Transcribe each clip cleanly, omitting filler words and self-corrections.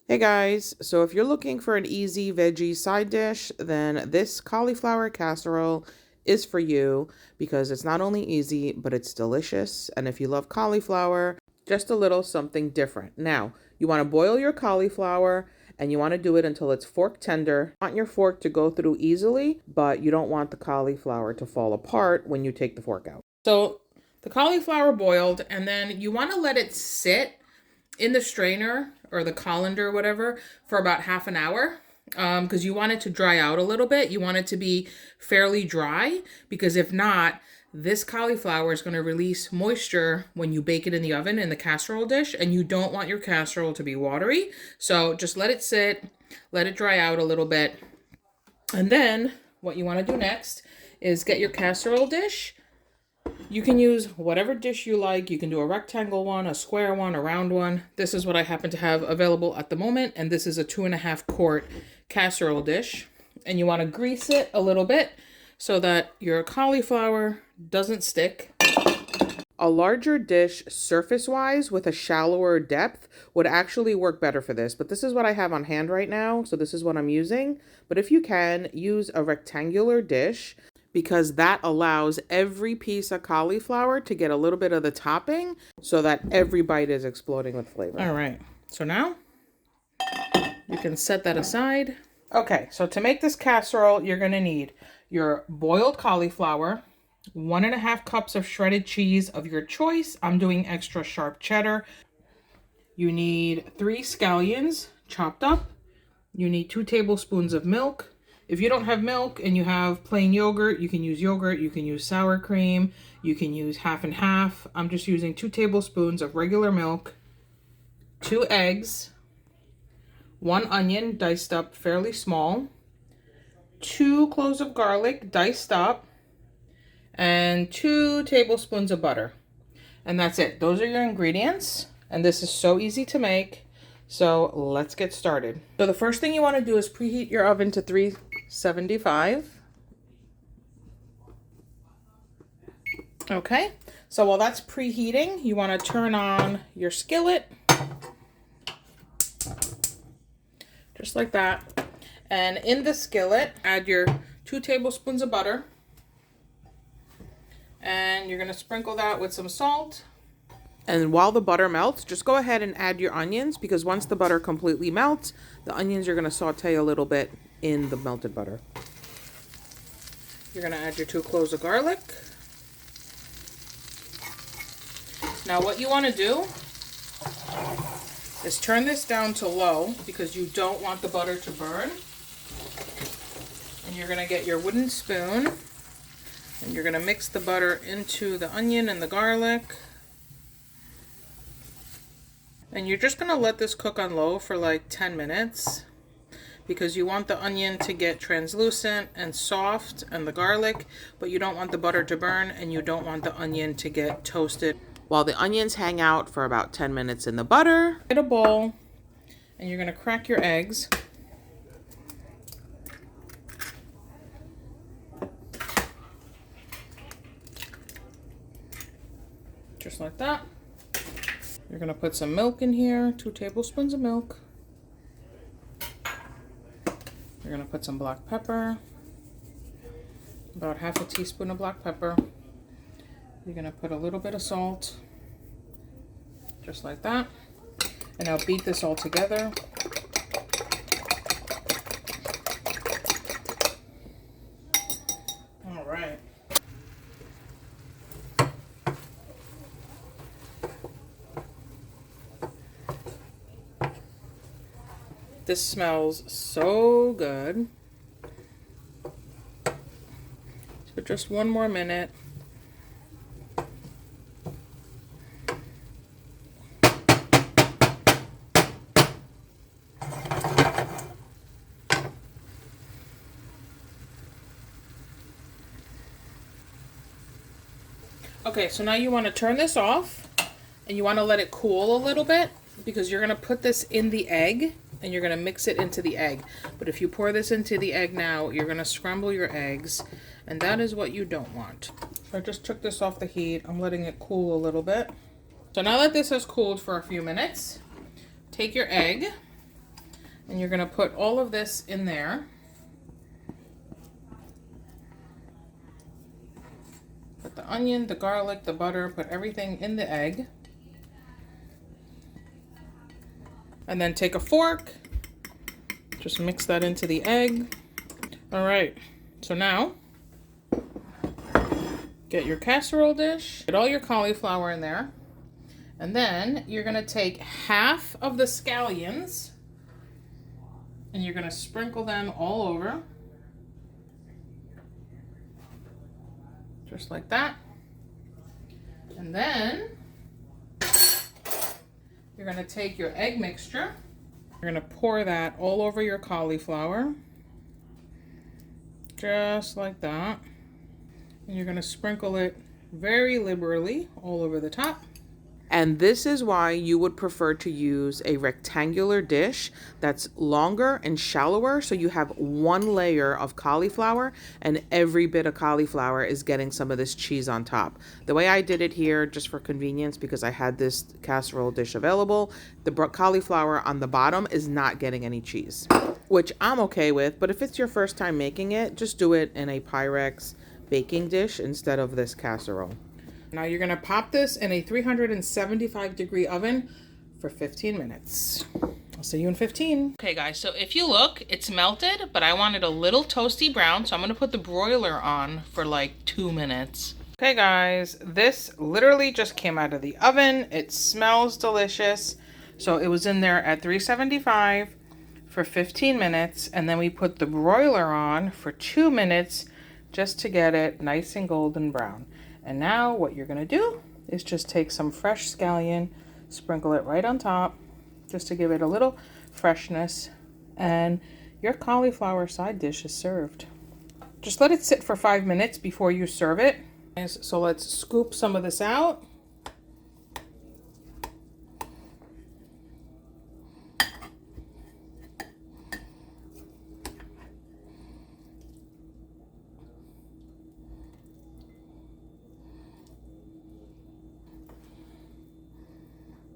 Hey guys, so if you're looking for an easy veggie side dish, then this cauliflower casserole is for you because it's not only easy, but it's delicious. And if you love cauliflower, just a little something different. Now, you want to boil your cauliflower and you want to do it until it's fork tender. You want your fork to go through easily, but you don't want the cauliflower to fall apart when you take the fork out. So the cauliflower boiled, and then you want to let it sit in the strainer or the colander or whatever for about half an hour, because you want it to dry out a little bit. You want it to be fairly dry, because if not, this cauliflower is going to release moisture when you bake it in the oven in the casserole dish, and you don't want your casserole to be watery. So just let it sit, let it dry out a little bit. And then what you want to do next is get your casserole dish. You can use whatever dish you like. You can do a rectangle one, a square one, a round one. This is what I happen to have available at the moment, and this is a 2.5 quart casserole dish. And you want to grease it a little bit so that your cauliflower doesn't stick. A larger dish surface-wise with a shallower depth would actually work better for this, but this is what I have on hand right now, so this is what I'm using. But if you can, use a rectangular dish, because that allows every piece of cauliflower to get a little bit of the topping so that every bite is exploding with flavor. All right, so now you can set that aside. Okay, so to make this casserole, you're gonna need your boiled cauliflower, 1.5 cups of shredded cheese of your choice. I'm doing extra sharp cheddar. You need 3 scallions chopped up. You need 2 tablespoons of milk. If you don't have milk and you have plain yogurt, you can use yogurt, you can use sour cream, you can use half and half. I'm just using 2 tablespoons of regular milk, 2 eggs, 1 onion diced up fairly small, 2 cloves of garlic diced up, and 2 tablespoons of butter. And that's it. Those are your ingredients. And this is so easy to make. So let's get started. So the first thing you want to do is preheat your oven to 375. Okay, so while that's preheating, you want to turn on your skillet. Just like that. And in the skillet, add your 2 tablespoons of butter. And you're going to sprinkle that with some salt. And while the butter melts, just go ahead and add your onions, because once the butter completely melts, the onions are going to saute a little bit in the melted butter. You're going to add your 2 cloves of garlic. Now what you want to do is turn this down to low, because you don't want the butter to burn. And you're going to get your wooden spoon, and you're going to mix the butter into the onion and the garlic. And you're just going to let this cook on low for like 10 minutes, because you want the onion to get translucent and soft and the garlic, but you don't want the butter to burn and you don't want the onion to get toasted. While the onions hang out for about 10 minutes in the butter, get a bowl and you're going to crack your eggs. Just like that. You're going to put some milk in here, 2 tablespoons of milk. You're going to put some black pepper, about half a teaspoon of black pepper. You're going to put a little bit of salt, just like that. And I'll beat this all together. All right. This smells so good. So just 1 more minute. Okay, so now you want to turn this off and you want to let it cool a little bit, because you're going to put this in the egg and you're going to mix it into the egg. But if you pour this into the egg now, you're going to scramble your eggs, and that is what you don't want. So I just took this off the heat. I'm letting it cool a little bit. So now that this has cooled for a few minutes, take your egg And you're gonna put all of this in there. Put the onion, the garlic, the butter, put everything in the egg. And then take a fork, just mix that into the egg. All right, so now get your casserole dish, get all your cauliflower in there, and then you're gonna take half of the scallions and you're gonna sprinkle them all over. Just like that. And then you're gonna take your egg mixture. You're gonna pour that all over your cauliflower. Just like that. And you're gonna sprinkle it very liberally all over the top. And this is why you would prefer to use a rectangular dish that's longer and shallower, so you have one layer of cauliflower and every bit of cauliflower is getting some of this cheese on top. The way I did it here, just for convenience, because I had this casserole dish available, the cauliflower on the bottom is not getting any cheese, which I'm okay with, but if it's your first time making it, just do it in a Pyrex baking dish instead of this casserole. Now you're gonna pop this in a 375-degree oven for 15 minutes. I'll see you in 15. Okay guys, so if you look, it's melted, but I want it a little toasty brown, so I'm gonna put the broiler on for like 2 minutes. Okay guys, this literally just came out of the oven. It smells delicious. So it was in there at 375 for 15 minutes, and then we put the broiler on for 2 minutes just to get it nice and golden brown. And now what you're gonna do is just take some fresh scallion, sprinkle it right on top, just to give it a little freshness, and your cauliflower side dish is served. Just let it sit for 5 minutes before you serve it. So let's scoop some of this out.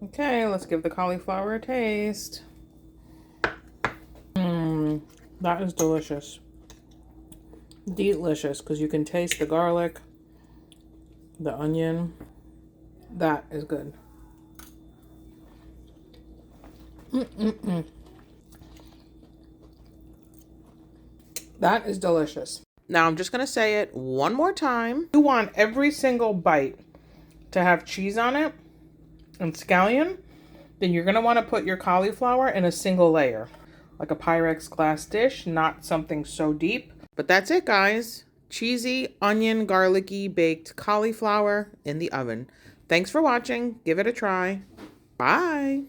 Okay, let's give the cauliflower a taste. That is delicious. Delicious, because you can taste the garlic, the onion. That is good. That is delicious. Now I'm just going to say it one more time. You want every single bite to have cheese on it and scallion, then you're going to want to put your cauliflower in a single layer, like a Pyrex glass dish, not something so deep. But that's it, guys. Cheesy, onion, garlicky, baked cauliflower in the oven. Thanks for watching. Give it a try. Bye.